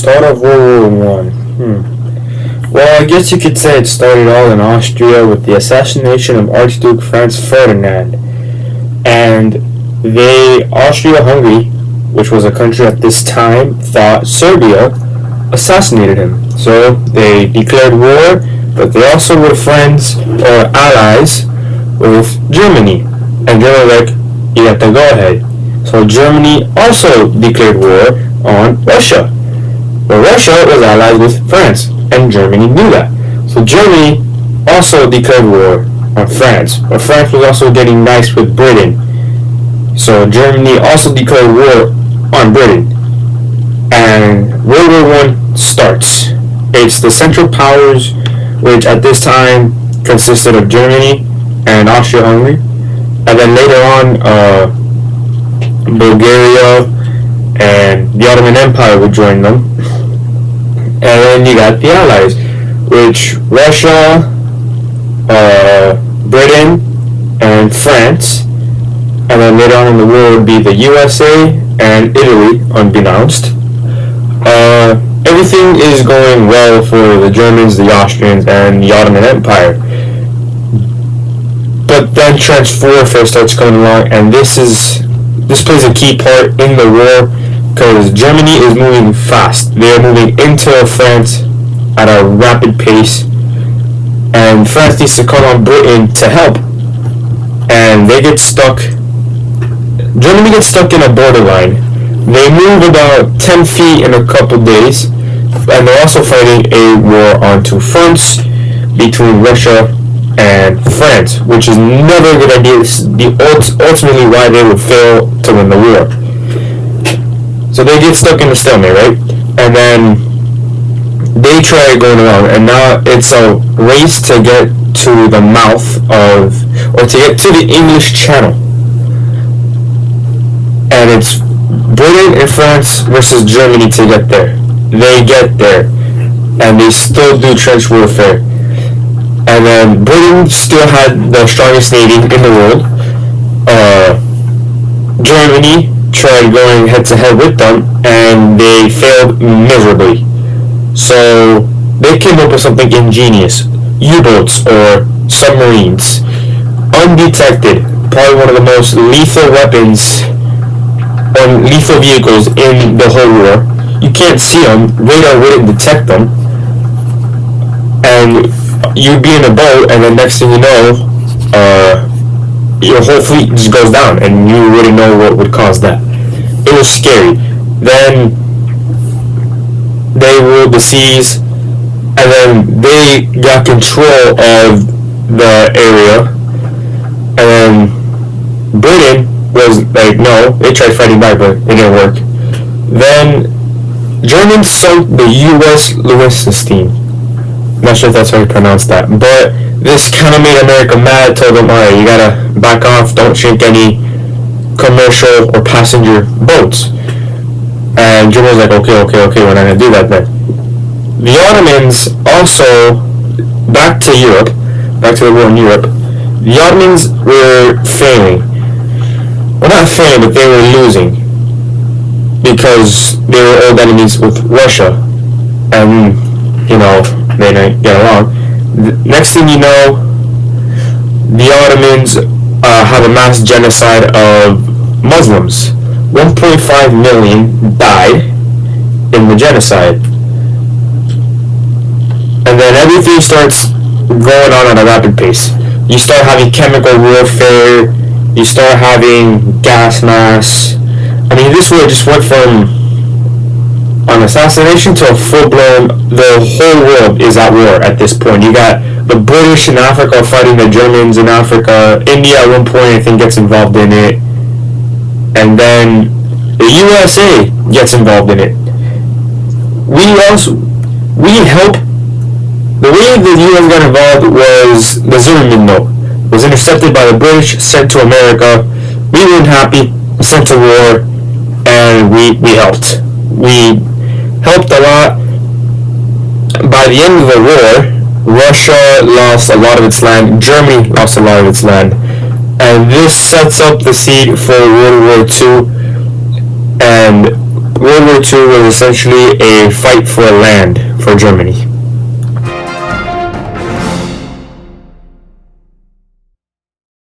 start of World War One. Well, I guess you could say it started all in Austria with the assassination of Archduke Franz Ferdinand. And Austria-Hungary, which was a country at this time, thought Serbia assassinated him. So they declared war, but they also were friends or allies with Germany. And Germany was like, you got the go-ahead. So Germany also declared war on Russia. But Russia was allied with France, and Germany knew that. So Germany also declared war on France, but France was also getting nice with Britain. So Germany also declared war on Britain. And World War I starts. It's the Central Powers, which at this time consisted of Germany and Austria-Hungary. And then later on, Bulgaria and the Ottoman Empire would join them. And then you got the Allies, which Russia, Britain, and France. And then later on in the war would be the USA and Italy, unbeknownst. Everything is going well for the Germans, the Austrians, and the Ottoman Empire. But then trench warfare starts coming along, and this plays a key part in the war, because Germany is moving fast. They are moving into France at a rapid pace, and France needs to call on Britain to help. And they get stuck. Germany gets stuck in a borderline. They move about 10 feet in a couple days, and they're also fighting a war on two fronts between Russia and France, which is never a good idea. This is ultimately why they would fail to win the war. So they get stuck in the stalemate, right? And then they try going around, and now it's a race to get to the mouth of, or to get to the English Channel. And it's Britain and France versus Germany to get there. They get there, and they still do trench warfare. And then Britain still had the strongest navy in the world. Germany tried going head-to-head with them, and they failed miserably. So they came up with something ingenious. U-boats or submarines. Undetected. Probably one of the most lethal weapons or lethal vehicles in the whole war. You can't see them. Radar wouldn't detect them. And you'd be in a boat, and then next thing you know, your whole fleet just goes down, and you wouldn't know what would cause that. It was scary. Then they ruled the seas, and then they got control of the area, and then Britain was like, no, they tried fighting back, but it didn't work. Then Germans sunk the U.S. Lewis-Stein. Not sure if that's how you pronounce that, but this kind of made America mad. Told them, alright, you gotta back off, don't sink any commercial or passenger boats. And Germany was like, okay, we're not gonna do that then. The Ottomans also, back to the war in Europe, the Ottomans were failing. Well, not failing, but they were losing, because they were old enemies with Russia, and, you know, they didn't get along. Next thing you know, the Ottomans have a mass genocide of Muslims. 1.5 million died in the genocide. And then everything starts going on at a rapid pace. You start having chemical warfare, you start having gas masks. I mean, this war just went from an assassination to a full-blown, the whole world is at war at this point. You got the British in Africa fighting the Germans in Africa. India at one point, I think, gets involved in it. And then the USA gets involved in it. The way the US got involved was the Zimmerman note. It was intercepted by the British, sent to America. We weren't happy, sent to war, and we helped. We helped a lot. By the end of the war, Russia lost a lot of its land, Germany lost a lot of its land, and this sets up the seed for World War II. And World War II was essentially a fight for land for Germany.